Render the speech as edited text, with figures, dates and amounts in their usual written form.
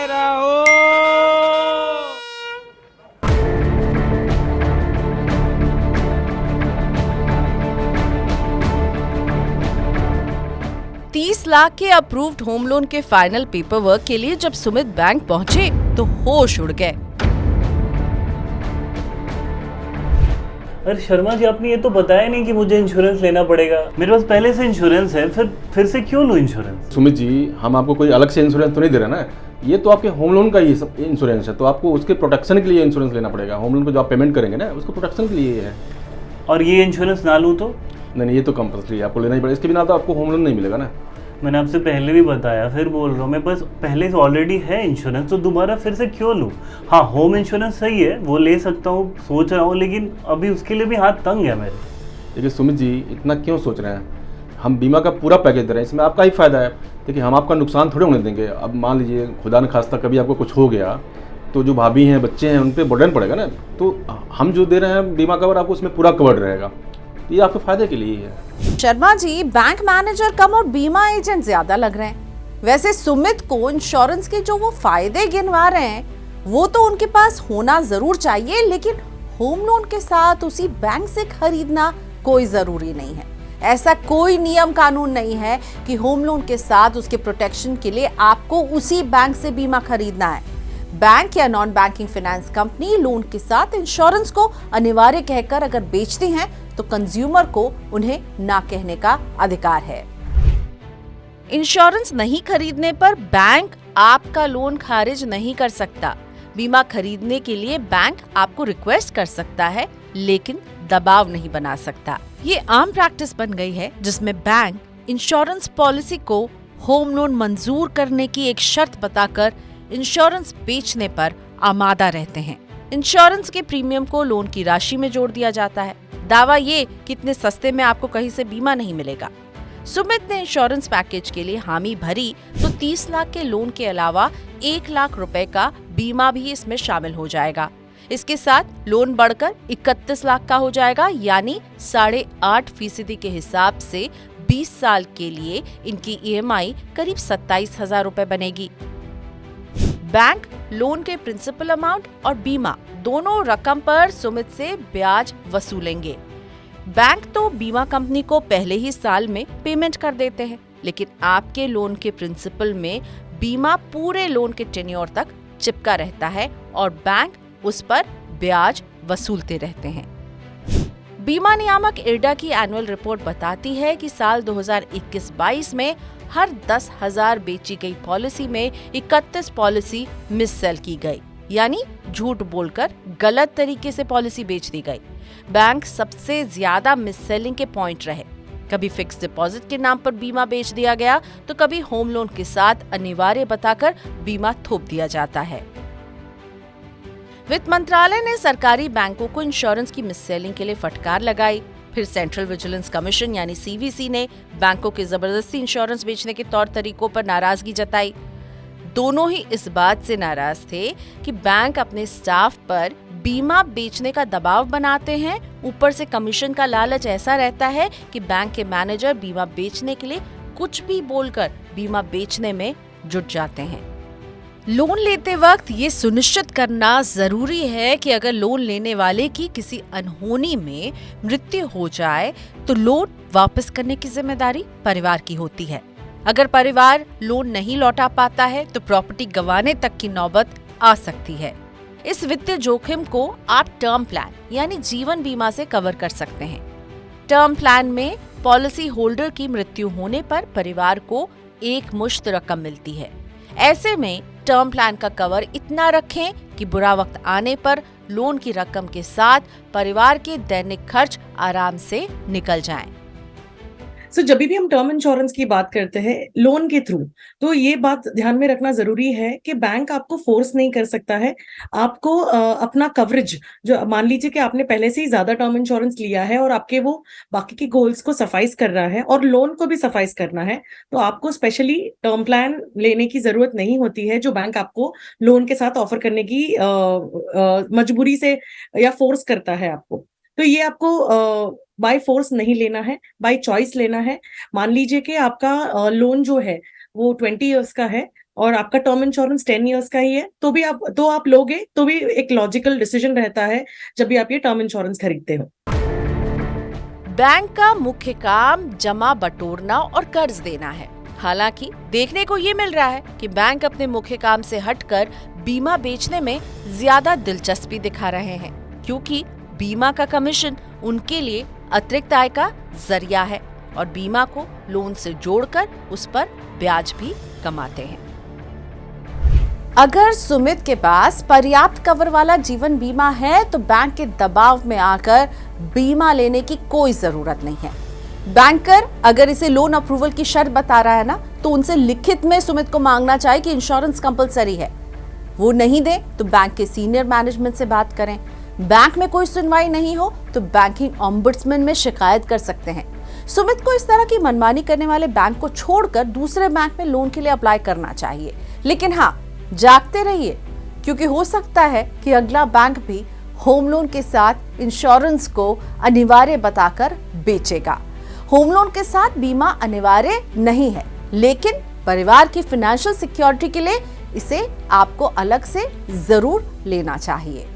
रहो। 30 लाख के approved home loan के फाइनल पेपर वर्क के लिए जब सुमित बैंक पहुंचे तो होश उड़ गए। अरे शर्मा जी, आपने ये तो बताया नहीं कि मुझे इंश्योरेंस लेना पड़ेगा। मेरे पास पहले से इंश्योरेंस है, फिर से क्यों लूँ इंश्योरेंस? सुमित जी, हम आपको कोई अलग से इंश्योरेंस तो नहीं दे रहे ना। ये तो आपके होम लोन का ही इंश्योरेंस है, तो आपको उसके प्रोटेक्शन के लिए इंश्योरेंस लेना पड़ेगा। होम लोन को जो आप पेमेंट करेंगे ना, उसको प्रोटेक्शन के लिए है। और ये इंश्योरेंस ना लूँ तो? नहीं, ये तो कंपल्सरी है, आपको लेना ही पड़ेगा। इसके बिना तो आपको होम लोन नहीं मिलेगा ना। मैंने आपसे पहले भी बताया, फिर बोल रहा हूँ, मेरे पास पहले से ऑलरेडी है इंश्योरेंस, तो दोबारा फिर से क्यों लूँ? हाँ, होम इंश्योरेंस सही है, वो ले सकता हूँ, सोच रहा हूँ, लेकिन अभी उसके लिए भी हाथ तंग है मेरे। देखिए सुमित जी, इतना क्यों सोच रहे हैं? हम बीमा का पूरा पैकेज दे रहे हैं, इसमें आपका ही फायदा है। देखिए, हम आपका नुकसान थोड़े होने देंगे। अब मान लीजिए खुदा न खास्ता कभी आपको कुछ हो गया, तो जो भाभी हैं, बच्चे हैं, उन पर बर्डन पड़ेगा ना। तो हम जो दे रहे हैं बीमा कवर, आपको उसमें पूरा कवर रहेगा। ये आपके फायदे के लिए ही है। शर्मा जी, बैंक मैनेजर कम और बीमा एजेंट ज्यादा लग रहे हैं। वैसे सुमित को इंश्योरेंस के जो वो फायदे गिनवा रहे हैं वो तो उनके पास होना जरूर चाहिए, लेकिन होम लोन के साथ उसी बैंक से खरीदना कोई जरूरी नहीं है। ऐसा कोई नियम कानून नहीं है कि होम लोन के साथ उसके प्रोटेक्शन के लिए आपको उसी बैंक से बीमा खरीदना है। बैंक या non banking finance company loan के साथ इंश्योरेंस को अनिवार्य कहकर अगर बेचती हैं तो कंज्यूमर को उन्हें ना कहने का अधिकार है। इंश्योरेंस नहीं खरीदने पर बैंक आपका लोन खारिज नहीं कर सकता। बीमा खरीदने के लिए बैंक आपको रिक्वेस्ट कर सकता है, लेकिन दबाव नहीं बना सकता। ये आम प्रैक्टिस बन गई है, जिसमें बैंक इंश्योरेंस पॉलिसी को होम लोन मंजूर करने की एक शर्त बताकर इंश्योरेंस बेचने पर आमादा रहते हैं। इंश्योरेंस के प्रीमियम को लोन की राशि में जोड़ दिया जाता है। दावा ये कि इतने सस्ते में आपको कहीं से बीमा नहीं मिलेगा। सुमित ने इंश्योरेंस पैकेज के लिए हामी भरी तो 30 लाख के लोन के अलावा 1 लाख रुपए का बीमा भी इसमें शामिल हो जाएगा। इसके साथ लोन बढ़कर 31 लाख का हो जाएगा, यानी 8.5% के हिसाब से 20 साल के लिए इनकी EMI करीब 27,000 रुपए बनेगी। बैंक लोन के प्रिंसिपल अमाउंट और बीमा दोनों रकम पर सुमित से ब्याज वसूलेंगे। बैंक तो बीमा कंपनी को पहले ही साल में पेमेंट कर देते हैं, लेकिन आपके लोन के प्रिंसिपल में बीमा पूरे लोन के टेन्योर तक चिपका रहता है और बैंक उस पर ब्याज वसूलते रहते हैं। बीमा नियामक इरडा की एनुअल रिपोर्ट बताती है कि साल 2021-22 में हर 10,000 बेची गई पॉलिसी में 31 पॉलिसी मिस सेल की गई, यानी झूठ बोलकर गलत तरीके से पॉलिसी बेच दी गई। बैंक सबसे ज्यादा मिस सेलिंग के पॉइंट रहे। कभी फिक्स डिपॉजिट के नाम पर बीमा बेच दिया गया, तो कभी होम लोन के साथ अनिवार्य बताकर बीमा थोप दिया जाता है। वित्त मंत्रालय ने सरकारी बैंकों को इंश्योरेंस की मिस सेलिंग के लिए फटकार लगाई। फिर सेंट्रल विजिलेंस कमीशन यानी CVC ने बैंकों के जबरदस्ती इंश्योरेंस बेचने के तौर तरीकों पर नाराजगी जताई। दोनों ही इस बात से नाराज थे कि बैंक अपने स्टाफ पर बीमा बेचने का दबाव बनाते हैं, ऊपर से कमीशन का लालच ऐसा रहता है कि बैंक के मैनेजर बीमा बेचने के लिए कुछ भी बोलकर बीमा बेचने में जुट जाते हैं। लोन लेते वक्त ये सुनिश्चित करना जरूरी है कि अगर लोन लेने वाले की किसी अनहोनी में मृत्यु हो जाए तो लोन वापस करने की जिम्मेदारी परिवार की होती है। अगर परिवार लोन नहीं लौटा पाता है तो प्रॉपर्टी गंवाने तक की नौबत आ सकती है। इस वित्तीय जोखिम को आप टर्म प्लान यानी जीवन बीमा से कवर कर सकते हैं। टर्म प्लान में पॉलिसी होल्डर की मृत्यु होने पर परिवार को एक मुश्त रकम मिलती है। ऐसे में टर्म प्लान का कवर इतना रखें कि बुरा वक्त आने पर लोन की रकम के साथ परिवार के दैनिक खर्च आराम से निकल जाएं। जब भी हम टर्म इंश्योरेंस की बात करते हैं लोन के थ्रू, तो ये बात ध्यान में रखना जरूरी है कि बैंक आपको फोर्स नहीं कर सकता है। आपको अपना कवरेज, जो मान लीजिए कि आपने पहले से ही ज्यादा टर्म इंश्योरेंस लिया है और आपके वो बाकी के गोल्स को सफाइस कर रहा है और लोन को भी सफाइस करना है, तो आपको स्पेशली टर्म प्लान लेने की जरूरत नहीं होती है, जो बैंक आपको लोन के साथ ऑफर करने की मजबूरी से या फोर्स करता है आपको। तो ये आपको बाय फोर्स नहीं लेना है, बाय चॉइस लेना है। मान लीजिए कि आपका लोन जो है वो 20 इयर्स का है, और आपका टर्म इंश्योरेंस 10 इयर्स का ही है, तो आप लोगे तो भी एक लॉजिकल डिसीजन रहता है जब भी आप ये टर्म इंश्योरेंस खरीदते हो। बैंक का मुख्य काम जमा बटोरना और कर्ज देना है। हालांकि देखने को ये मिल रहा है कि बैंक अपने मुख्य काम से हटकर बीमा बेचने में ज्यादा दिलचस्पी दिखा रहे हैं, क्योंकि बीमा का कमीशन उनके लिए अतिरिक्त आय का जरिया है और बीमा को लोन से जोड़कर उस पर ब्याज भी कमाते हैं। अगर सुमित के पास पर्याप्त कवर वाला जीवन बीमा है तो बैंक के दबाव में आकर बीमा लेने की कोई जरूरत नहीं है। बैंकर अगर इसे लोन अप्रूवल की शर्त बता रहा है ना, तो उनसे लिखित में सुमित को मांगना चाहिए कि इंश्योरेंस कंपलसरी है। वो नहीं दे तो बैंक के सीनियर मैनेजमेंट से बात करें। बैंक में कोई सुनवाई नहीं हो तो बैंकिंग ओम्बुड्समैन में शिकायत कर सकते हैं। सुमित को इस तरह की मनमानी करने वाले बैंक को छोड़कर दूसरे बैंक में लोन के लिए अप्लाई करना चाहिए। लेकिन हाँ, जागते रहिए, क्योंकि हो सकता है कि अगला बैंक भी होम लोन के साथ इंश्योरेंस को अनिवार्य बताकर बेचेगा। होम लोन के साथ बीमा अनिवार्य नहीं है, लेकिन परिवार की फाइनेंशियल सिक्योरिटी के लिए इसे आपको अलग से जरूर लेना चाहिए।